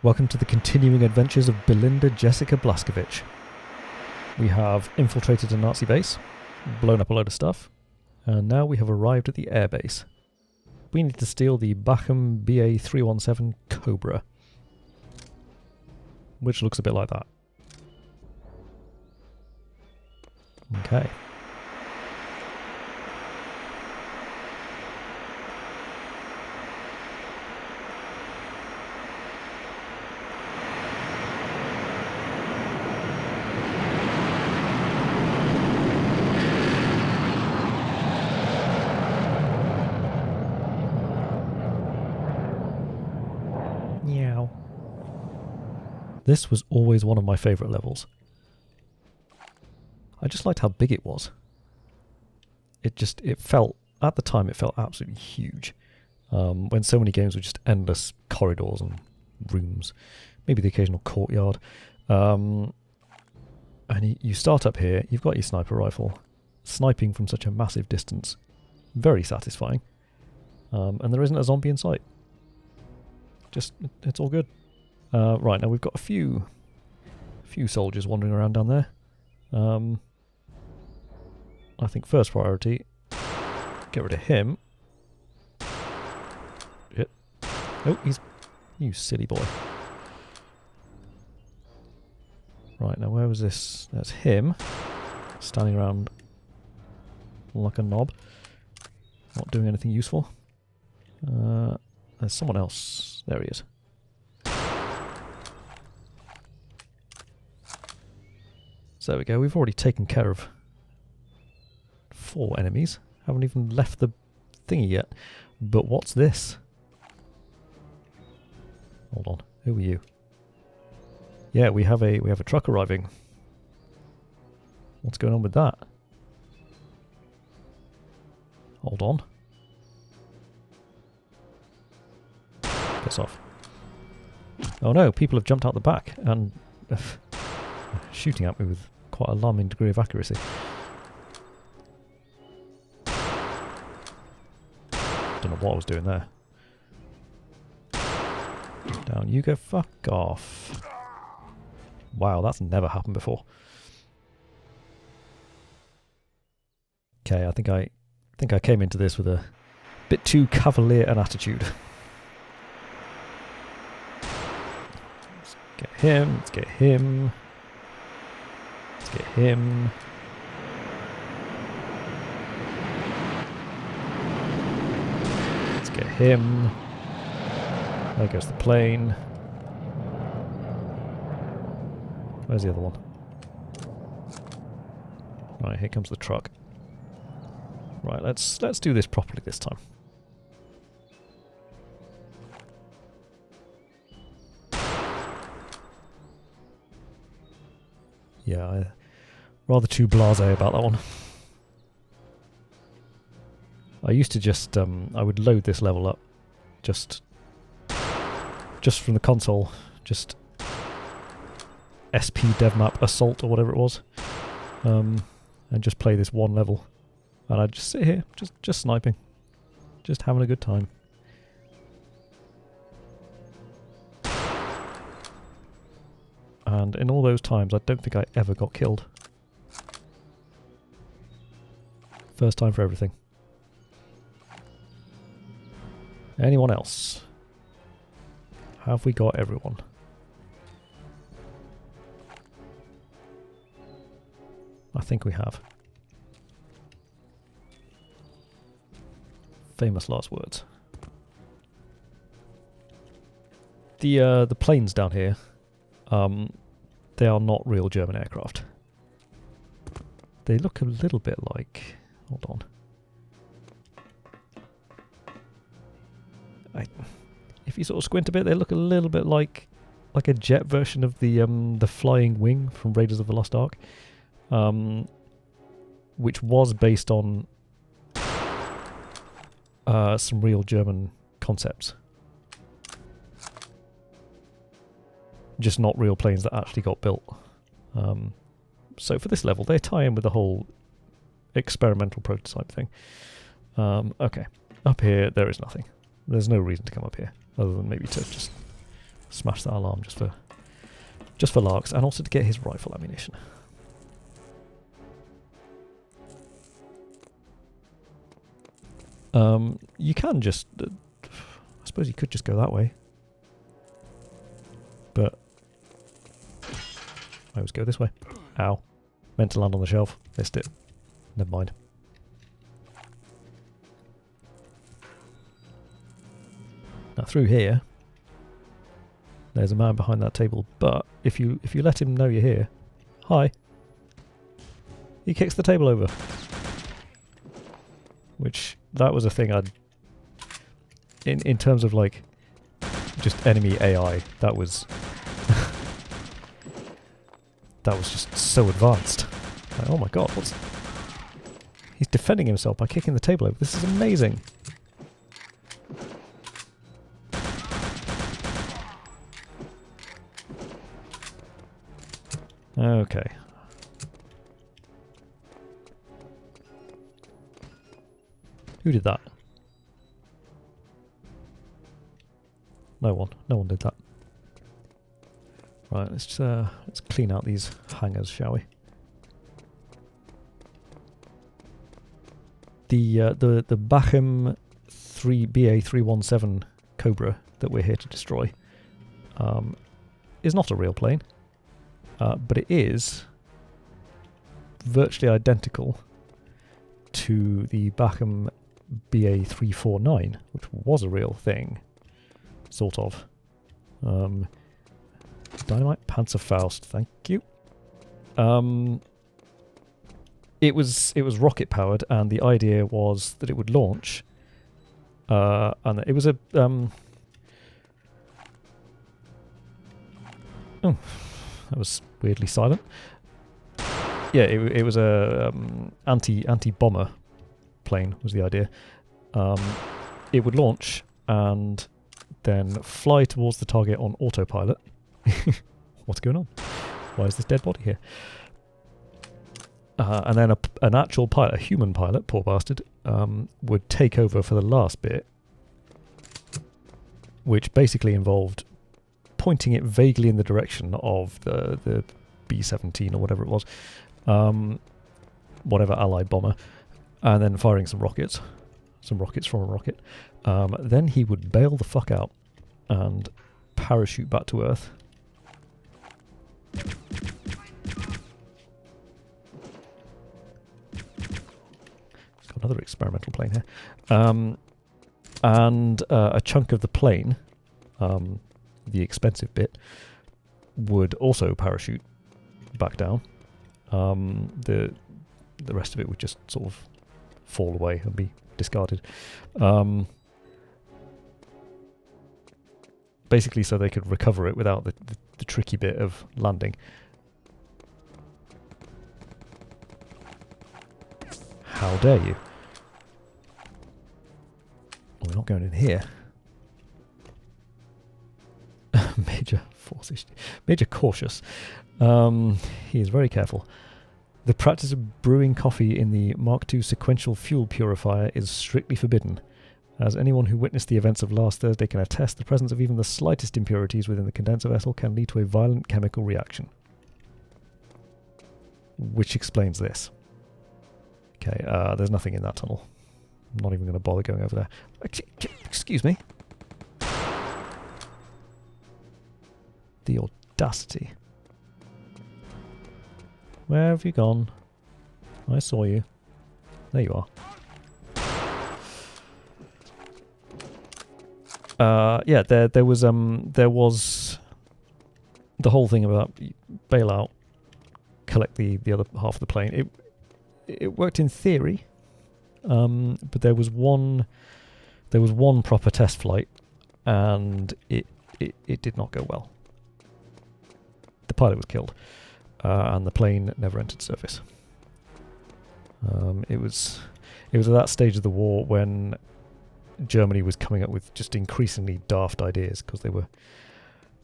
Welcome to the continuing adventures of Belinda Jessica Blaskovich. We have infiltrated a Nazi base, blown up a load of stuff, and now we have arrived at the airbase. We need to steal the Bachem BA-317 Kobra, which looks a bit like that. Okay. Meow. This was always one of my favourite levels. I just liked how big it was. It felt, at the time, it felt absolutely huge. When so many games were just endless corridors and rooms, maybe the occasional courtyard. And you start up here, you've got your sniper rifle, sniping from such a massive distance. Very satisfying. And there isn't a zombie in sight. It's all good. Right, now we've got a few soldiers wandering around down there. I think first priority, get rid of him. Shit. Oh, you silly boy. Right, now where was this? That's him, standing around like a knob, not doing anything useful. There's someone else. There he is. So there we go, we've already taken care of 4 enemies. Haven't even left the thingy yet. But what's this? Hold on, who are you? Yeah, we have a truck arriving. What's going on with that? Hold on. Piss off. Oh no, people have jumped out the back and shooting at me with quite an alarming degree of accuracy. Don't know what I was doing there. Down you go, fuck off. Wow, that's never happened before. Okay, I think I came into this with a bit too cavalier an attitude. Let's get him, let's get him. Let's get him. Let's get him. There goes the plane. Where's the other one? Right, here comes the truck. Right, let's do this properly this time. Yeah, I'm rather too blasé about that one. I used to just, I would load this level up just from the console, just SP DevMap Assault or whatever it was, and just play this one level. And I'd just sit here, just sniping, just having a good time. And in all those times, I don't think I ever got killed. First time for everything. Anyone else? Have we got everyone? I think we have. Famous last words. The planes down here, they are not real German aircraft. They look a little bit like... Hold on. If you sort of squint a bit, they look a little bit like a jet version of the flying wing from Raiders of the Lost Ark, which was based on some real German concepts. Just not real planes that actually got built. So for this level, they tie in with the whole experimental prototype thing. Okay, up here there is nothing. There's no reason to come up here, other than maybe to just smash that alarm just for larks, and also to get his rifle ammunition. You can just... I suppose you could just go that way. But... I always go this way. Ow. Meant to land on the shelf. Missed it. Never mind. Now through here, there's a man behind that table, but if you let him know you're here, hi, he kicks the table over. Which, that was a thing I'd... In terms of, like, just enemy AI, that was... that was just so advanced. Like, oh my god, what's... He's defending himself by kicking the table over. This is amazing. Okay. Who did that? No one. No one did that. Right, let's clean out these hangers, shall we? The Bachem BA317 Kobra that we're here to destroy is not a real plane, but it is virtually identical to the Bachem BA349, which was a real thing, sort of. Dynamite Panzerfaust, thank you. It was rocket powered, and the idea was that it would launch, and it was a oh, that was weirdly silent. Yeah, it was a anti-bomber plane was the idea. It would launch and then fly towards the target on autopilot. What's going on? Why is this dead body here? And then an actual pilot, a human pilot, poor bastard, would take over for the last bit, which basically involved pointing it vaguely in the direction of the B-17 or whatever it was, whatever allied bomber, and then firing some rockets from a rocket. Then he would bail the fuck out and parachute back to Earth. Got another experimental plane here. And a chunk of the plane, the expensive bit, would also parachute back down. The rest of it would just sort of fall away and be discarded. Basically so they could recover it without the tricky bit of landing. How dare you? Oh, we're not going in here. Major cautious. He is very careful. The practice of brewing coffee in the Mark II sequential fuel purifier is strictly forbidden. As anyone who witnessed the events of last Thursday can attest, the presence of even the slightest impurities within the condenser vessel can lead to a violent chemical reaction. Which explains this. Okay, there's nothing in that tunnel. I'm not even going to bother going over there. Excuse me. The audacity. Where have you gone? I saw you. There you are. Yeah, there was the whole thing about bail out, collect the other half of the plane. It worked in theory, but there was one proper test flight, and it did not go well. The pilot was killed, and the plane never entered service. It was at that stage of the war when Germany was coming up with just increasingly daft ideas because they were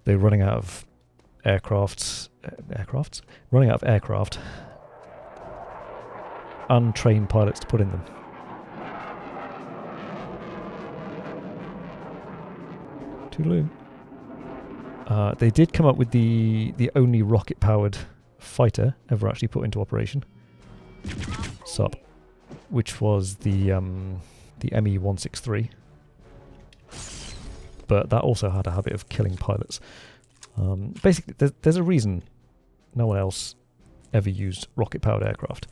running out of aircraft, untrained pilots to put in them. Toodaloo. They did come up with the only rocket-powered fighter ever actually put into operation. Sup. Which was the ME-163. But that also had a habit of killing pilots. Basically, there's a reason no one else ever used rocket-powered aircraft.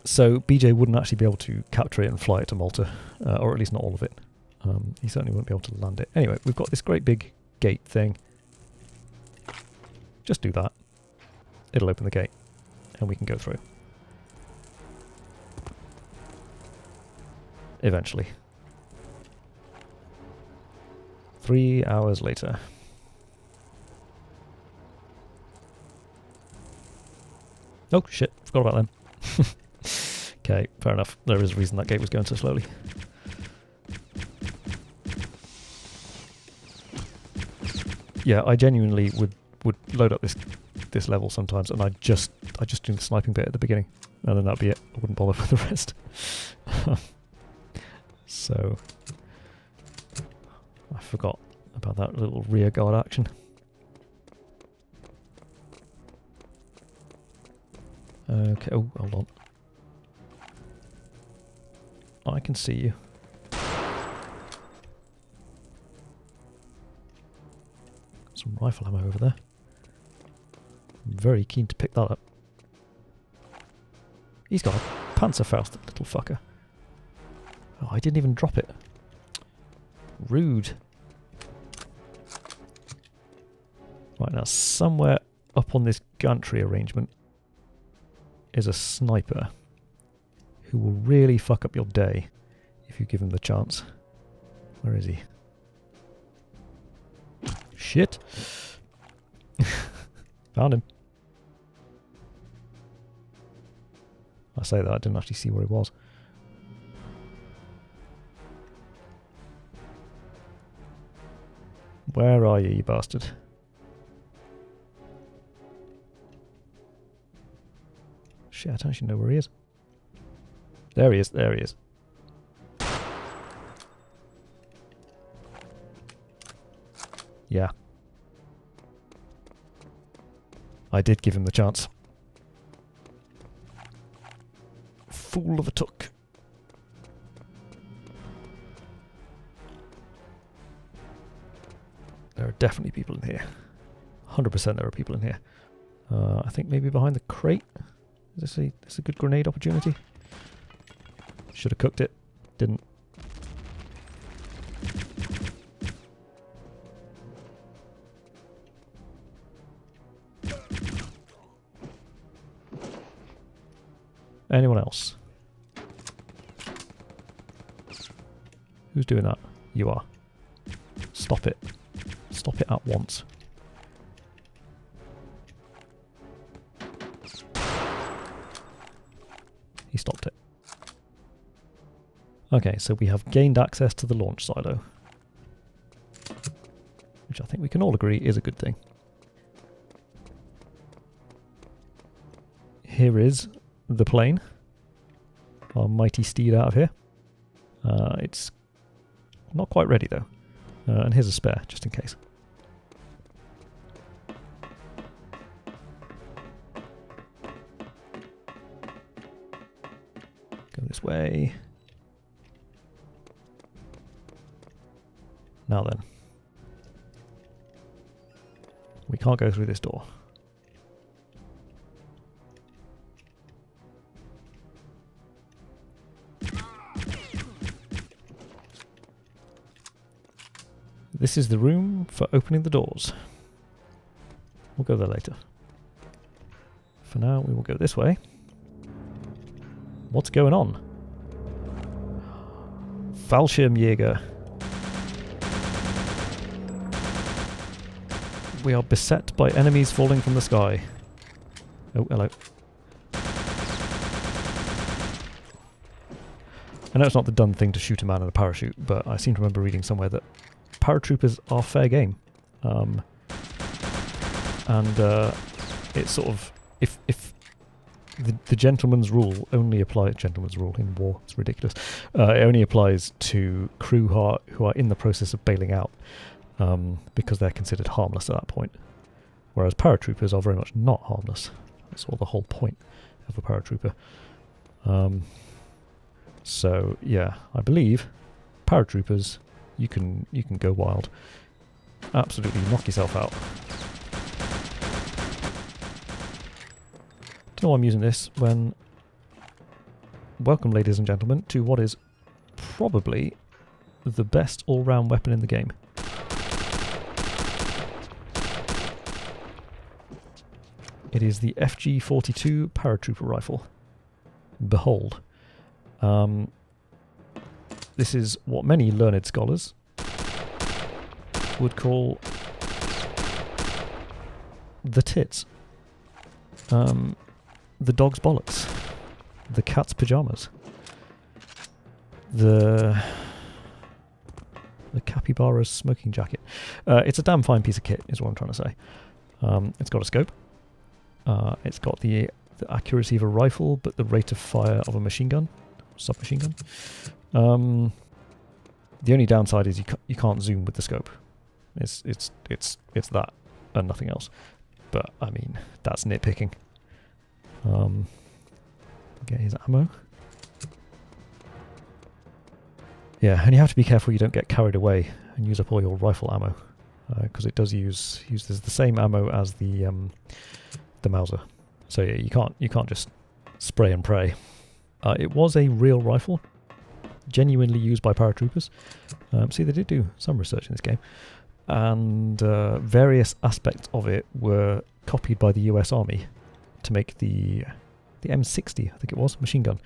So BJ wouldn't actually be able to capture it and fly it to Malta, or at least not all of it. He certainly wouldn't be able to land it. Anyway, we've got this great big gate thing. Just do that. It'll open the gate, and we can go through. Eventually. 3 hours later. Oh shit, forgot about them. Okay, fair enough. There is a reason that gate was going so slowly. Yeah, I genuinely would load up this level sometimes, and I just do the sniping bit at the beginning, and then that'd be it. I wouldn't bother with the rest. So I forgot about that little rear guard action. Okay, oh, hold on. I can see you. Some rifle ammo over there. I'm very keen to pick that up. He's got a Panzerfaust, that little fucker. Oh, I didn't even drop it. Rude. Right, now somewhere up on this gantry arrangement is a sniper who will really fuck up your day if you give him the chance. Where is he? Shit! Found him. I say that, I didn't actually see where he was. Where are you, you bastard? Shit, I don't actually know where he is. There he is, there he is. Yeah. I did give him the chance. Fool of a took. There are definitely people in here. 100% there are people in here. I think maybe behind the crate. Is this a good grenade opportunity? Should have cooked it. Didn't. Anyone else? Who's doing that? You are. Stop it. Stop it at once. He stopped it. Okay, so we have gained access to the launch silo, which I think we can all agree is a good thing. Here is the plane. Our mighty steed out of here. It's not quite ready though. And here's a spare, just in case. Go this way. Now then. We can't go through this door. This is the room for opening the doors. We'll go there later. For now, we will go this way. What's going on? Fallschirmjäger. We are beset by enemies falling from the sky. Oh, hello. I know it's not the done thing to shoot a man in a parachute, but I seem to remember reading somewhere that paratroopers are fair game. It's sort of, if the gentleman's rule only applies, gentleman's rule in war, it's ridiculous, it only applies to crew who are in the process of bailing out. because they're considered harmless at that point. Whereas paratroopers are very much not harmless. That's all the whole point of a paratrooper. So yeah, I believe paratroopers, you can go wild. Absolutely knock yourself out. Do you know why I'm using this? Welcome, ladies and gentlemen, to what is probably the best all-round weapon in the game. It is the FG-42 paratrooper rifle. Behold. This is what many learned scholars would call the tits. The dog's bollocks. The cat's pyjamas. The capybara's smoking jacket. It's a damn fine piece of kit, is what I'm trying to say. It's got a scope. It's got the accuracy of a rifle, but the rate of fire of a machine gun, submachine gun. The only downside is you can't zoom with the scope. It's that and nothing else. But I mean, that's nitpicking. Get his ammo. Yeah, and you have to be careful you don't get carried away and use up all your rifle ammo, because it does use the same ammo as the Mauser. So yeah, you can't just spray and pray. It was a real rifle, genuinely used by paratroopers. See, they did do some research in this game, and various aspects of it were copied by the US Army to make the M60, I think it was, machine gun,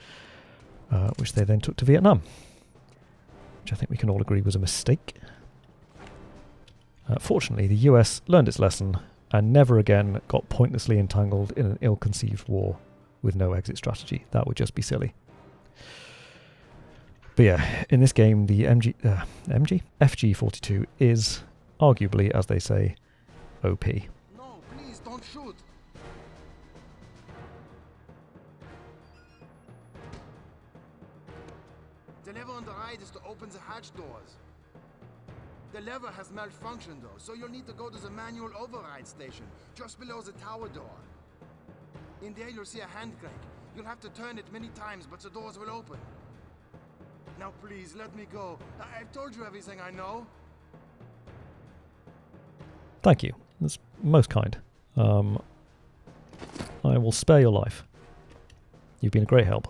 which they then took to Vietnam, which I think we can all agree was a mistake. Fortunately, the US learned its lesson and never again got pointlessly entangled in an ill-conceived war with no exit strategy. That would just be silly. But yeah, in this game, the FG-42 is arguably, as they say, OP. No, please don't shoot. The lever on the right is to open the hatch doors. The lever has malfunctioned though, so you'll need to go to the manual override station, just below the tower door. In there you'll see a hand crank. You'll have to turn it many times, but the doors will open. Now please, let me go. I've told you everything I know. Thank you. That's most kind. I will spare your life. You've been a great help.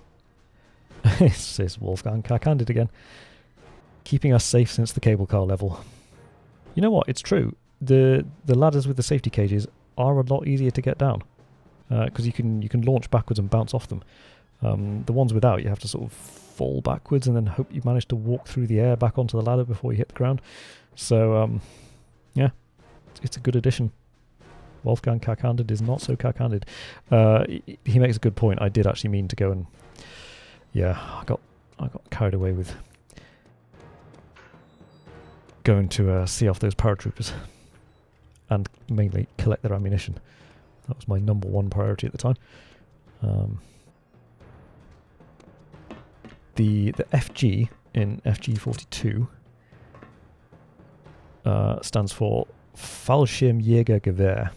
It's Wolfgang cack-handed again. Keeping us safe since the cable car level. You know what? It's true. The ladders with the safety cages are a lot easier to get down, because you can launch backwards and bounce off them. The ones without, you have to sort of fall backwards and then hope you manage to walk through the air back onto the ladder before you hit the ground. So yeah, it's a good addition. Wolfgang cack-handed is not so cack-handed. He makes a good point. I did actually mean to go and I got carried away with going to see off those paratroopers and mainly collect their ammunition. That was my number one priority at the time. The FG in FG-42 stands for Fallschirmjägergewehr,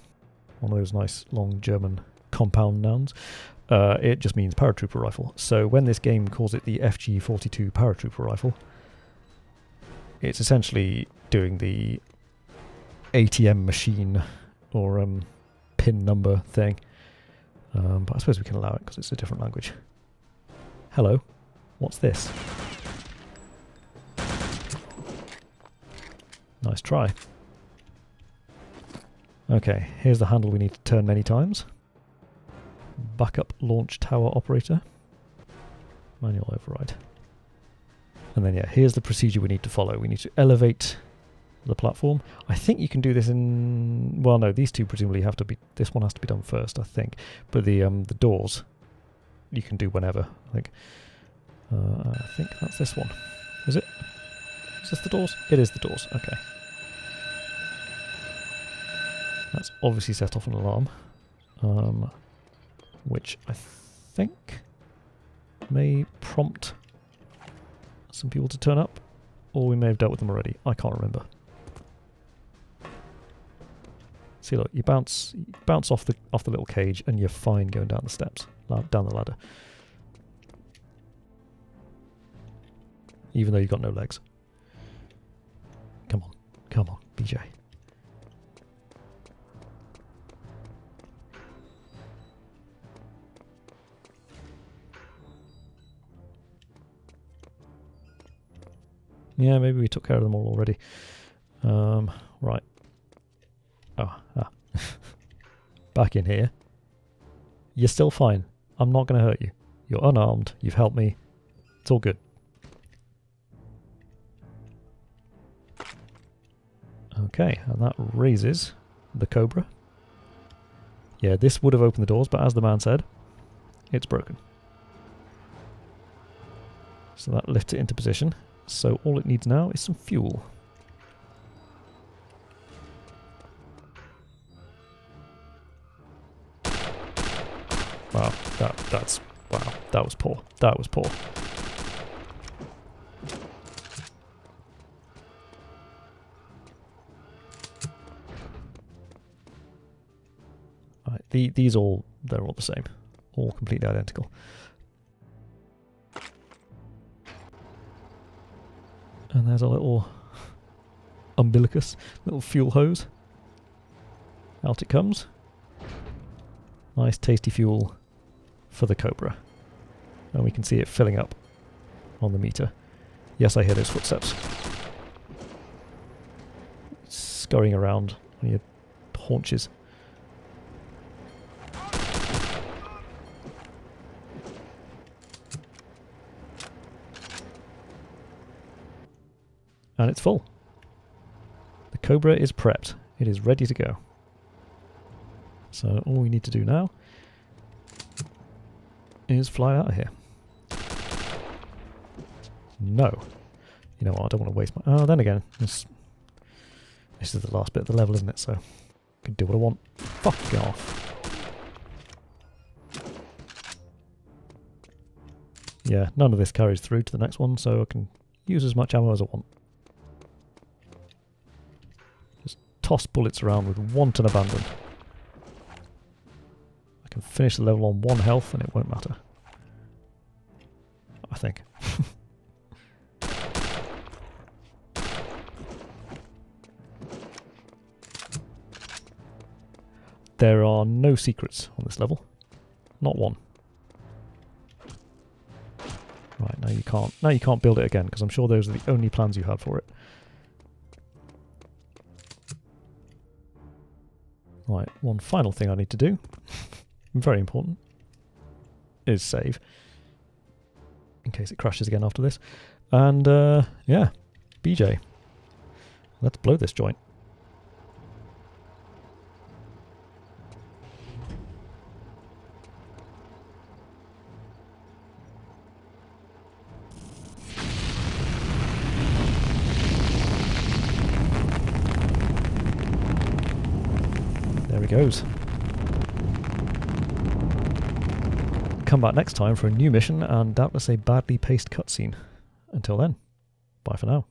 one of those nice long German compound nouns. It just means paratrooper rifle. So when this game calls it the FG-42 paratrooper rifle, it's essentially doing the ATM machine or pin number thing. But I suppose we can allow it because it's a different language. Hello, what's this? Nice try. Okay, here's the handle we need to turn many times. Backup launch tower operator. Manual override. And then yeah, here's the procedure we need to follow. We need to elevate the platform. I think you can do this in... Well, no, these two presumably have to be... This one has to be done first, I think. But the doors, you can do whenever, I think. I think that's this one. Is it? Is this the doors? It is the doors, okay. That's obviously set off an alarm. Which I think may prompt some people to turn up, or we may have dealt with them already. I can't remember. See, look, you bounce off the little cage, and you're fine going down the steps, down the ladder. Even though you've got no legs. Come on, BJ. Yeah, maybe we took care of them all already. Right. Back in here. You're still fine. I'm not going to hurt you. You're unarmed. You've helped me. It's all good. Okay, and that raises the Kobra. Yeah, this would have opened the doors, but as the man said, it's broken. So that lifts it into position. So all it needs now is some fuel. Wow, that was poor. That was poor. Right, they're all the same. All completely identical. And there's a little umbilicus, little fuel hose. Out it comes. Nice tasty fuel for the Kobra. And we can see it filling up on the meter. Yes, I hear those footsteps. Scurrying around on your haunches. And it's full. The Kobra is prepped. It is ready to go. So all we need to do now is fly out of here. No. You know what, I don't want to waste my... Oh, then again, this is the last bit of the level, isn't it? So I can do what I want. Fuck off. Yeah, none of this carries through to the next one, so I can use as much ammo as I want. Toss bullets around with wanton abandon. I can finish the level on 1 health and it won't matter. I think. There are no secrets on this level. Not one. Right, now you can't build it again, because I'm sure those are the only plans you had for it. Right, one final thing I need to do, very important, is save, in case it crashes again after this. And, yeah, BJ, let's blow this joint. There he goes. Come back next time for a new mission and doubtless a badly paced cutscene. Until then, bye for now.